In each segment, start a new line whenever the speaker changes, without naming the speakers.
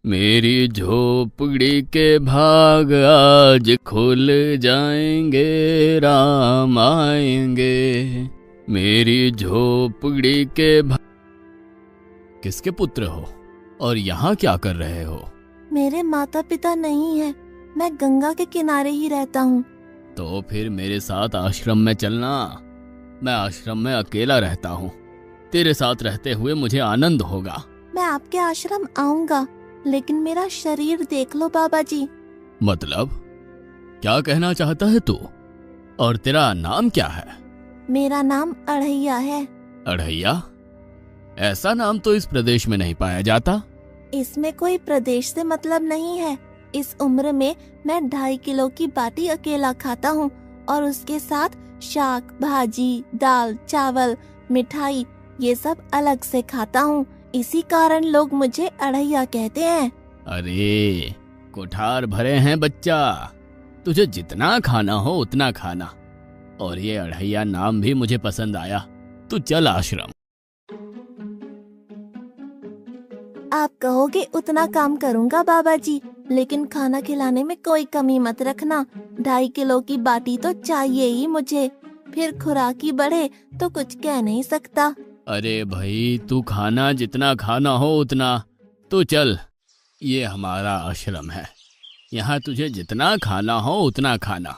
मेरी झोपड़ी के भाग आज खुल जाएंगे, राम आएंगे। मेरी झोपड़ी के भाग। किसके पुत्र हो और यहाँ क्या कर रहे हो?
मेरे माता पिता नहीं है, मैं गंगा के किनारे ही रहता हूँ।
तो फिर मेरे साथ आश्रम में चलना। मैं आश्रम में अकेला रहता हूँ, तेरे साथ रहते हुए मुझे आनंद होगा।
मैं आपके आश्रम आऊंगा, लेकिन मेरा शरीर देख लो बाबा जी।
मतलब क्या कहना चाहता है तू? और तेरा नाम क्या है?
मेरा नाम अढ़ैया है।
अढ़ैया? ऐसा नाम तो इस प्रदेश में नहीं पाया जाता।
इसमें कोई प्रदेश से मतलब नहीं है। इस उम्र में मैं 2.5 किलो की बाटी अकेला खाता हूँ और उसके साथ शाक, भाजी, दाल, चावल, मिठाई ये सब अलग से खाता हूँ। इसी कारण लोग मुझे अढ़ैया कहते हैं।
अरे कोठार भरे हैं बच्चा, तुझे जितना खाना हो उतना खाना। और ये अढ़ैया नाम भी मुझे पसंद आया। तू चल आश्रम।
आप कहोगे उतना काम करूँगा बाबा जी, लेकिन खाना खिलाने में कोई कमी मत रखना। 2.5 किलो की बाटी तो चाहिए ही मुझे, फिर खुराकी बढ़े तो कुछ कह नहीं सकता।
अरे भाई तू खाना जितना खाना हो उतना। तू चल, ये हमारा आश्रम है, यहाँ तुझे जितना खाना हो उतना खाना।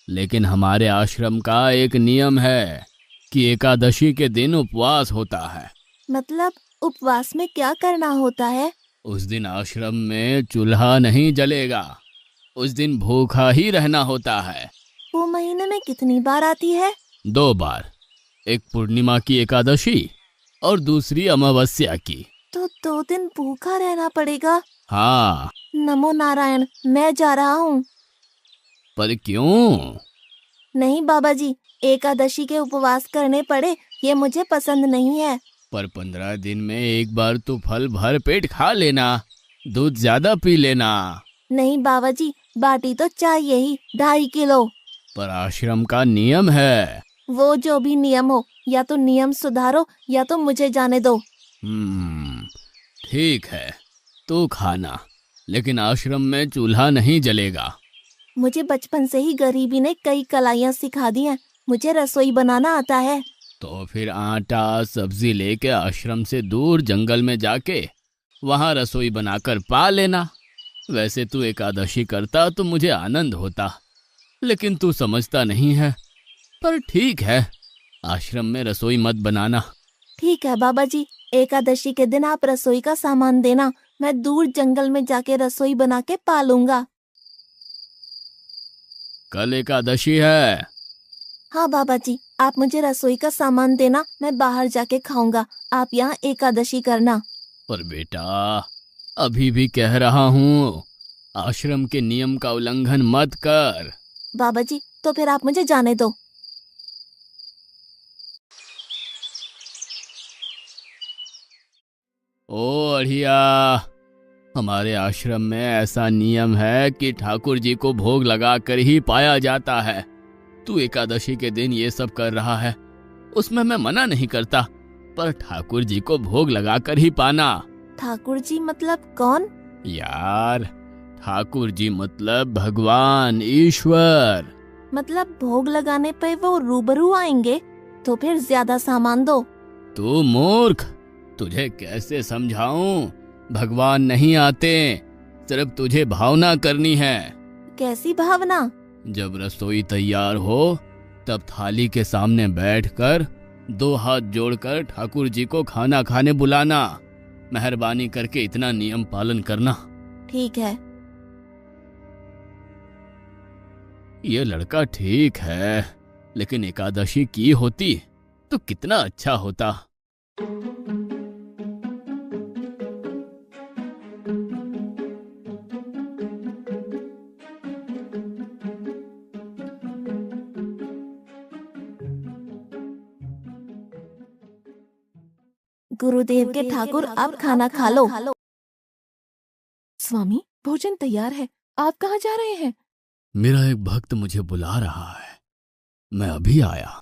लेकिन हमारे आश्रम का एक नियम है कि एकादशी के दिन उपवास होता है।
मतलब उपवास में क्या करना होता है?
उस दिन आश्रम में चूल्हा नहीं जलेगा, उस दिन भूखा ही रहना होता है।
वो महीने में कितनी बार आती है?
2 बार, एक पूर्णिमा की एकादशी और दूसरी अमावस्या की।
तो 2 दिन भूखा रहना पड़ेगा।
हाँ।
नमो नारायण, मैं जा रहा हूँ।
पर क्यों?
नहीं बाबा जी, एकादशी के उपवास करने पड़े ये मुझे पसंद नहीं है।
पर 15 दिन में एक बार तो फल भर पेट खा लेना, दूध ज्यादा पी लेना।
नहीं बाबा जी, बाटी तो चाहिए ही 2.5 किलो।
पर आश्रम का नियम है।
वो जो भी नियम हो, या तो नियम सुधारो या तो मुझे जाने दो।
ठीक है, तू खाना, लेकिन आश्रम में चूल्हा नहीं जलेगा।
मुझे बचपन से ही गरीबी ने कई कलाइयाँ सिखा दी हैं। मुझे रसोई बनाना आता है।
तो फिर आटा सब्जी लेके आश्रम से दूर जंगल में जाके वहां रसोई बनाकर पा लेना। वैसे तू एकादशी करता तो मुझे आनंद होता, लेकिन तू समझता नहीं है। पर ठीक है, आश्रम में रसोई मत बनाना।
ठीक है बाबा जी, एकादशी के दिन आप रसोई का सामान देना, मैं दूर जंगल में जाके रसोई बना के पालूंगा।
कल एकादशी है।
हाँ बाबा जी, आप मुझे रसोई का सामान देना, मैं बाहर जाके खाऊंगा। आप यहाँ एकादशी करना।
पर बेटा, अभी भी कह रहा हूँ, आश्रम के नियम का उल्लंघन मत कर।
बाबा जी, तो फिर आप मुझे जाने दो।
ओ अढ़िया, हमारे आश्रम में ऐसा नियम है कि ठाकुर जी को भोग लगाकर ही पाया जाता है। तू एकादशी के दिन ये सब कर रहा है, उसमें मैं मना नहीं करता, पर ठाकुर जी को भोग लगाकर ही पाना।
ठाकुर जी मतलब कौन?
यार, ठाकुर जी मतलब भगवान ईश्वर।
मतलब भोग लगाने पे वो रूबरू आएंगे? तो फिर ज्यादा सामान दो।
तू मूर्ख, तुझे कैसे समझाऊं? भगवान नहीं आते, सिर्फ तुझे भावना करनी है।
कैसी भावना?
जब रसोई तैयार हो तब थाली के सामने बैठकर 2 हाथ जोड़कर ठाकुर जी को खाना खाने बुलाना। मेहरबानी करके इतना नियम पालन करना।
ठीक है।
ये लड़का ठीक है, लेकिन एकादशी की होती तो कितना अच्छा होता।
गुरुदेव के ठाकुर, आप खाना खा लो। स्वामी, भोजन तैयार है, आप कहाँ जा रहे हैं?
मेरा एक भक्त मुझे बुला रहा है, मैं अभी आया।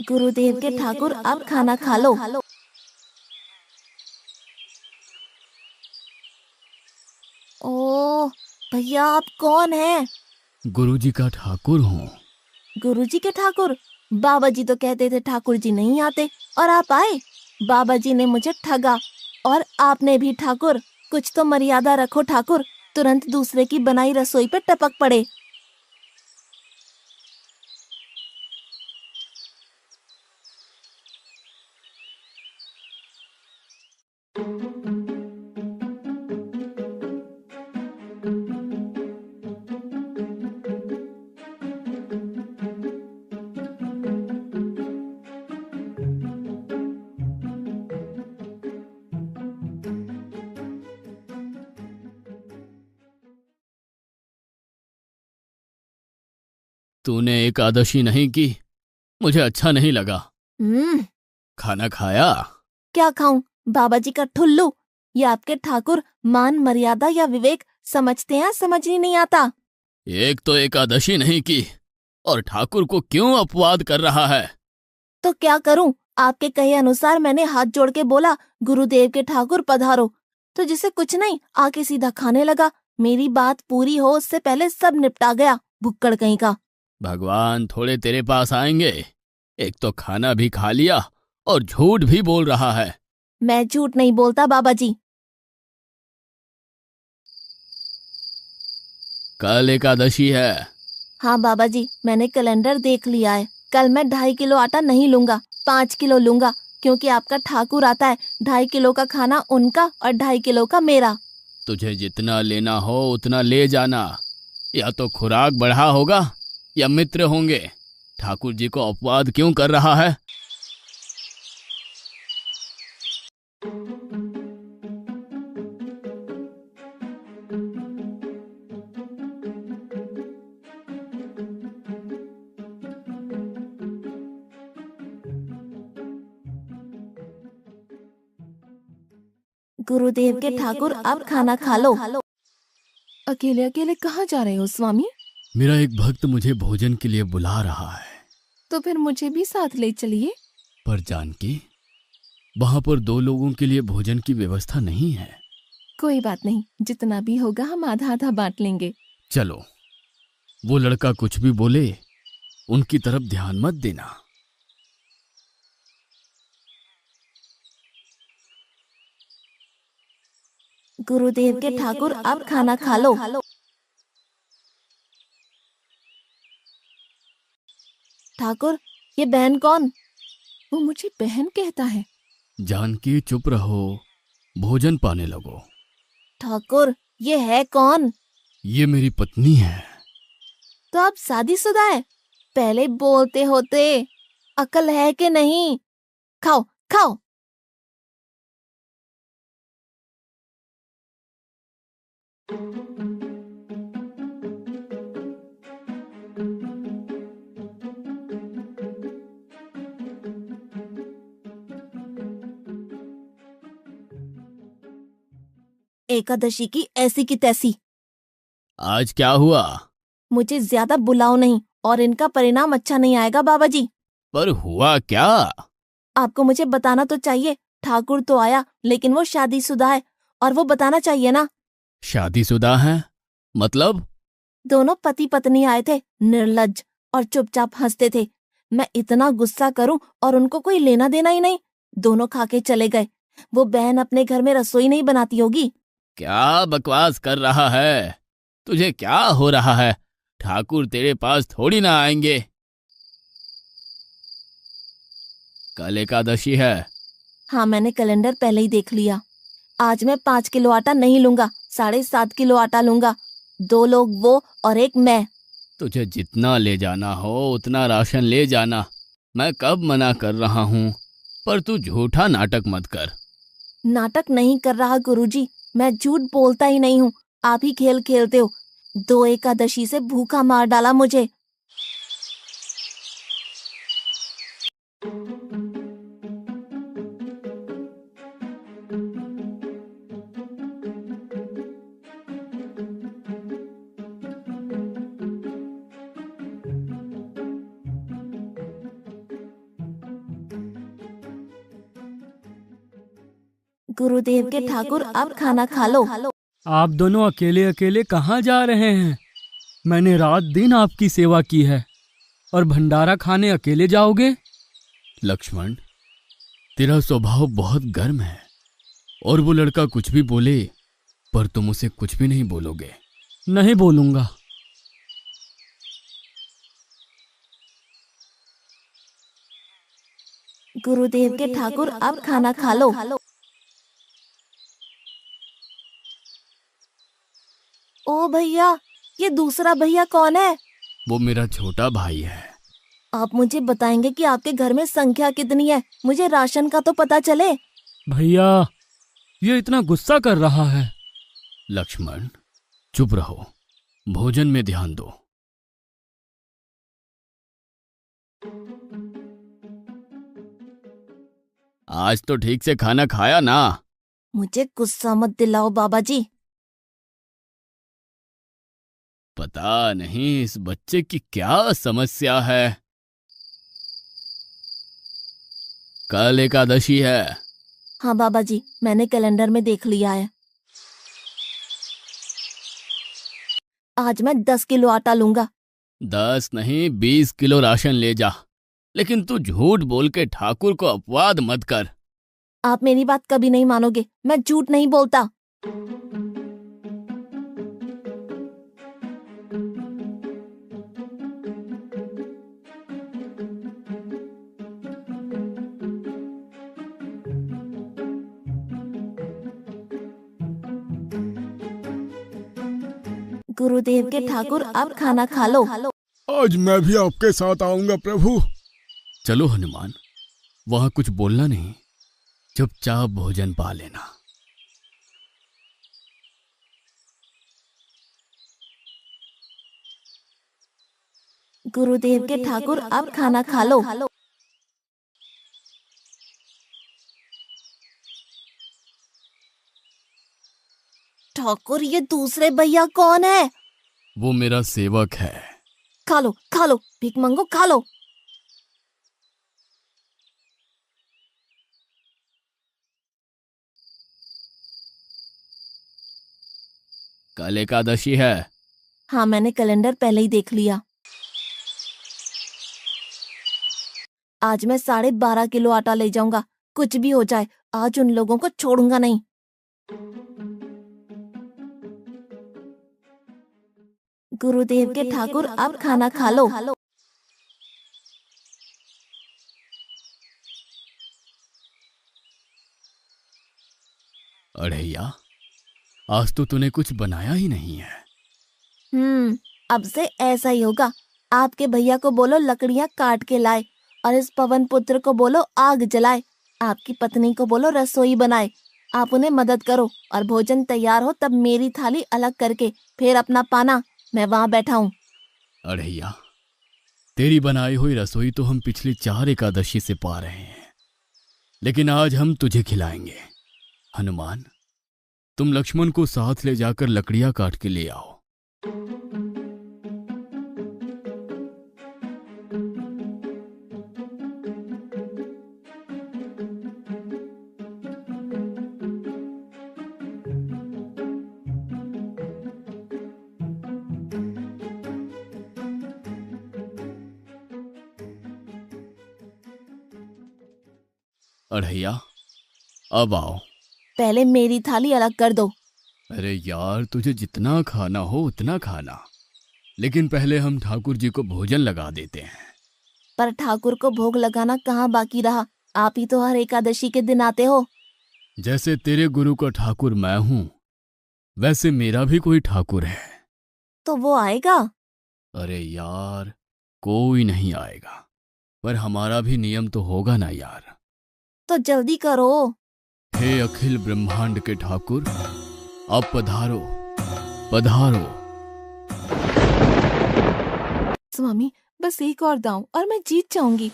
गुरुदेव के ठाकुर, आप खाना खा लो। ओह भैया, आप कौन हैं?
गुरुजी का ठाकुर हूँ।
गुरुजी के ठाकुर? बाबा जी तो कहते थे ठाकुर जी नहीं आते, और आप आए। बाबा जी ने मुझे ठगा, और आपने भी ठाकुर। कुछ तो मर्यादा रखो ठाकुर, तुरंत दूसरे की बनाई रसोई पे टपक पड़े।
तूने एकादशी नहीं की, मुझे अच्छा नहीं लगा। खाना खाया?
क्या खाऊं? बाबा जी का ठुल्लू। ये आपके ठाकुर मान मर्यादा या विवेक समझते हैं, समझ ही नहीं आता।
एक तो एकादशी नहीं की और ठाकुर को क्यों अपवाद कर रहा है?
तो क्या करूं? आपके कहे अनुसार मैंने हाथ जोड़ के बोला, गुरुदेव के ठाकुर पधारो, तो जिसे कुछ नहीं आके सीधा खाने लगा। मेरी बात पूरी हो उससे पहले सब निपटा गया, भुक्कड़ कहीं का।
भगवान थोड़े तेरे पास आएंगे। एक तो खाना भी खा लिया और झूठ भी बोल रहा है।
मैं झूठ नहीं बोलता बाबा जी।
कल एकादशी है।
हाँ बाबा जी, मैंने कैलेंडर देख लिया है। कल मैं 2.5 किलो आटा नहीं लूंगा, 5 किलो लूंगा, क्योंकि आपका ठाकुर आता है। 2.5 किलो का खाना उनका और 2.5 किलो का मेरा।
तुझे जितना लेना हो उतना ले जाना। या तो खुराक बढ़ा होगा या मित्र होंगे। ठाकुर जी को अपवाद क्यों कर रहा है?
गुरुदेव के ठाकुर, आप खाना खा लो। अकेले अकेले कहाँ जा रहे हो स्वामी?
मेरा एक भक्त मुझे भोजन के लिए बुला रहा है।
तो फिर मुझे भी साथ ले चलिए।
पर जानकी, वहां पर 2 लोगों के लिए भोजन की व्यवस्था नहीं है।
कोई बात नहीं, जितना भी होगा हम आधा आधा बांट लेंगे।
चलो, वो लड़का कुछ भी बोले उनकी तरफ ध्यान मत देना।
गुरुदेव के ठाकुर, आप खाना खा लो। ठाकुर, ये बहन कौन? वो मुझे बहन कहता है।
जानकी चुप रहो, भोजन पाने लगो।
ठाकुर, ये है कौन?
ये मेरी पत्नी है।
तो आप शादीशुदा है? पहले बोलते होते। अकल है कि नहीं? खाओ खाओ। एकादशी की ऐसी की तैसी।
आज क्या हुआ?
मुझे ज्यादा बुलाओ नहीं, और इनका परिणाम अच्छा नहीं आएगा बाबा जी।
पर हुआ क्या?
आपको मुझे बताना तो चाहिए। ठाकुर तो आया, लेकिन वो शादीशुदा है, और वो बताना चाहिए ना।
शादीशुदा है? मतलब?
दोनों पति पत्नी आए थे, निर्लज्ज, और चुपचाप हंसते थे। मैं इतना गुस्सा करूं और उनको कोई लेना देना ही नहीं। दोनों खा के चले गए। वो बहन अपने घर में रसोई नहीं बनाती होगी।
क्या बकवास कर रहा है? तुझे क्या हो रहा है? ठाकुर तेरे पास थोड़ी ना आएंगे। कल एकादशी है।
हाँ, मैंने कैलेंडर पहले ही देख लिया। आज मैं 5 किलो आटा नहीं लूंगा, 7.5 किलो आटा लूंगा। 2 लोग वो और एक मैं।
तुझे जितना ले जाना हो उतना राशन ले जाना। मैं कब मना कर रहा हूँ, पर तू झूठा नाटक मत कर।
नाटक नहीं कर रहा गुरुजी, मैं झूठ बोलता ही नहीं हूँ। आप ही खेल खेलते हो। 2 एकादशी से भूखा मार डाला मुझे। गुरुदेव के ठाकुर, आप खाना खा लो।
आप दोनों अकेले अकेले कहाँ जा रहे हैं? मैंने रात दिन आपकी सेवा की है और भंडारा खाने अकेले जाओगे?
लक्ष्मण, तेरा स्वभाव बहुत गर्म है और वो लड़का कुछ भी बोले पर तुम उसे कुछ भी नहीं बोलोगे।
नहीं बोलूंगा।
गुरुदेव के ठाकुर, अब खाना खा लो। ओ भैया, ये दूसरा भैया कौन है?
वो मेरा छोटा भाई है।
आप मुझे बताएंगे कि आपके घर में संख्या कितनी है? मुझे राशन का तो पता चले।
भैया, ये इतना गुस्सा कर रहा है।
लक्ष्मण, चुप रहो, भोजन में ध्यान दो। आज तो ठीक से खाना खाया ना?
मुझे गुस्सा मत दिलाओ बाबा जी।
पता नहीं इस बच्चे की क्या समस्या है। कल एकादशी है।
हाँ बाबा जी, मैंने कैलेंडर में देख लिया है। आज मैं 10 किलो आटा लूंगा।
10 नहीं 20 किलो राशन ले जा, लेकिन तू झूठ बोल के ठाकुर को अपवाद मत कर।
आप मेरी बात कभी नहीं मानोगे, मैं झूठ नहीं बोलता। गुरुदेव के ठाकुर, अब खाना खा लो।
आज मैं भी आपके साथ आऊंगा प्रभु।
चलो हनुमान, वहां कुछ बोलना नहीं, चुपचाप भोजन पा लेना।
गुरुदेव के ठाकुर, अब खाना खा लो। ठाकुर, ये दूसरे भैया कौन है?
वो मेरा सेवक है।
खा लो खा लो, भीख मंगो, खा लो।
कल एकादशी है।
हाँ, मैंने कैलेंडर पहले ही देख लिया। आज मैं 12.5 किलो आटा ले जाऊंगा। कुछ भी हो जाए, आज उन लोगों को छोड़ूंगा नहीं। गुरुदेव के ठाकुर, अब खाना खा लो।
अड़ैया, आज तो तूने कुछ बनाया ही नहीं है।
अब से ऐसा ही होगा। आपके भैया को बोलो लकड़ियां काट के लाए और इस पवन पुत्र को बोलो आग जलाए। आपकी पत्नी को बोलो रसोई बनाए। आप उन्हें मदद करो और भोजन तैयार हो तब मेरी थाली अलग करके फिर अपना पाना, मैं वहां बैठा हूँ।
अड़ैया, तेरी बनाई हुई रसोई तो हम पिछली 4 एकादशी से पा रहे हैं, लेकिन आज हम तुझे खिलाएंगे। हनुमान, तुम लक्ष्मण को साथ ले जाकर लकड़ियां काट के ले आओ। अड़ैया, अब आओ।
पहले मेरी थाली अलग कर दो।
अरे यार, तुझे जितना खाना हो उतना खाना, लेकिन पहले हम ठाकुर जी को भोजन लगा देते हैं।
पर ठाकुर को भोग लगाना कहाँ बाकी रहा? आप ही तो हर एकादशी के दिन आते हो।
जैसे तेरे गुरु का ठाकुर मैं हूं, वैसे मेरा भी कोई ठाकुर है।
तो वो आएगा?
अरे यार, कोई नहीं आएगा, पर हमारा भी नियम तो होगा ना यार।
तो जल्दी करो।
हे अखिल ब्रह्मांड के ठाकुर, अब पधारो पधारो।
स्वामी, बस एक और दांव और मैं जीत जाऊंगी।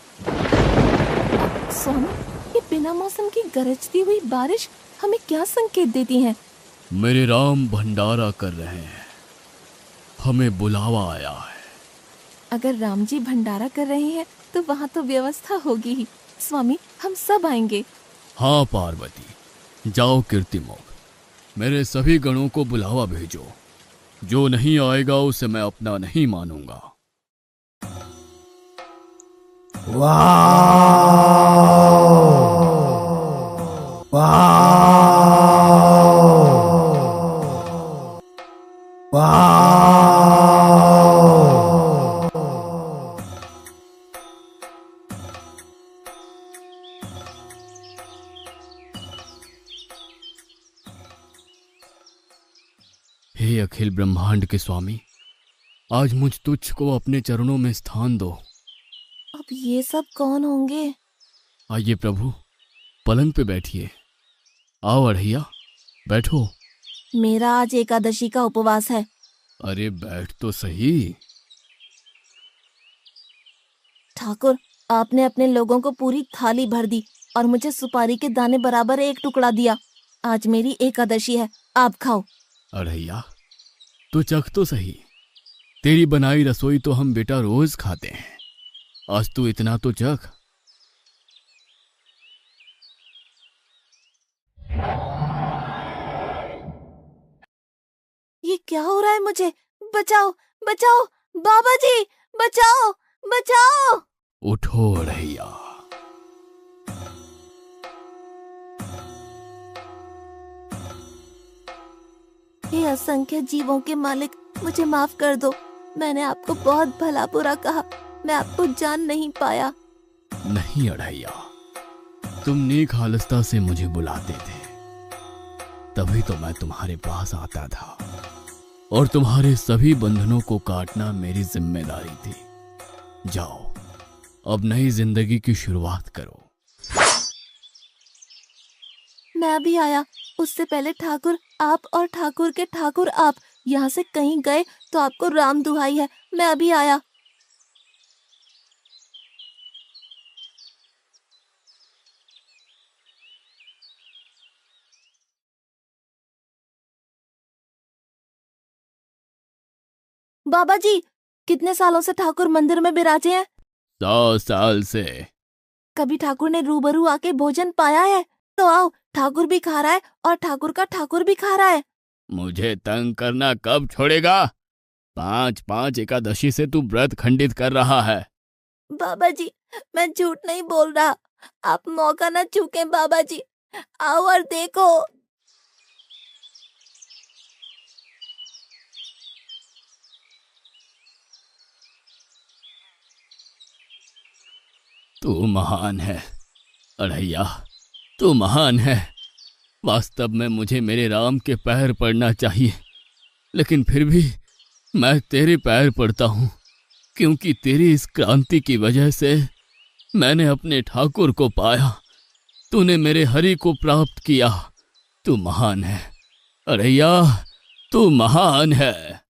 स्वामी, ये बिना मौसम की गरजती हुई बारिश हमें क्या संकेत देती है?
मेरे राम भंडारा कर रहे हैं, हमें बुलावा आया है।
अगर राम जी भंडारा कर रहे हैं तो वहाँ तो व्यवस्था होगी ही। स्वामी, हम सब आएंगे।
हाँ पार्वती, जाओ कीर्तिमोग, मेरे सभी गणों को बुलावा भेजो। जो नहीं आएगा उसे मैं अपना नहीं मानूंगा। हे अखिल ब्रह्मांड के स्वामी, आज मुझ तुच्छ को अपने चरणों में स्थान दो।
अब ये सब कौन होंगे?
आइए प्रभु, पलंग पे बैठिए। आओ अढ़ैया, बैठो।
मेरा आज एकादशी का उपवास है।
अरे बैठ तो सही।
ठाकुर, आपने अपने लोगों को पूरी थाली भर दी और मुझे सुपारी के दाने बराबर एक टुकड़ा दिया। आज मेरी एकादशी है, आप खाओ।
अढ़ैया, तो चख तो सही। तेरी बनाई रसोई तो हम बेटा रोज खाते हैं, आज तू इतना तो चख।
ये क्या हो रहा है मुझे? बचाओ बचाओ, बाबा जी बचाओ बचाओ।
उठो अढ़ैया।
हे असंख्य जीवों के मालिक, मुझे माफ कर दो। मैंने आपको बहुत भला बुरा कहा, मैं आपको जान नहीं पाया।
नहीं अढ़ैया, तुम नेक हालस्ता से मुझे बुलाते थे, तभी तो मैं तुम्हारे पास आता था, और तुम्हारे सभी बंधनों को काटना मेरी जिम्मेदारी थी। जाओ, अब नई जिंदगी की शुरुआत करो।
मैं भी आया, उससे पहले ठाकुर आप और ठाकुर के ठाकुर आप यहाँ से कहीं गए तो आपको राम दुहाई है। मैं अभी आया। बाबा जी, कितने सालों से ठाकुर मंदिर में बिराजे हैं?
100 साल से।
कभी ठाकुर ने रूबरू आके भोजन पाया है? तो आओ, ठाकुर भी खा रहा है और ठाकुर का ठाकुर भी खा रहा है।
मुझे तंग करना कब छोड़ेगा? 5-5 एकादशी से तू व्रत खंडित कर रहा है।
बाबा जी, मैं झूठ नहीं बोल रहा, आप मौका ना चूकें बाबा जी। आओ और देखो।
तू महान है अढ़ैया, तू महान है। वास्तव में मुझे मेरे राम के पैर पड़ना चाहिए, लेकिन फिर भी मैं तेरे पैर पड़ता हूँ, क्योंकि तेरी इस क्रांति की वजह से मैंने अपने ठाकुर को पाया। तूने मेरे हरि को प्राप्त किया। तू महान है अढ़ैया, तू महान है।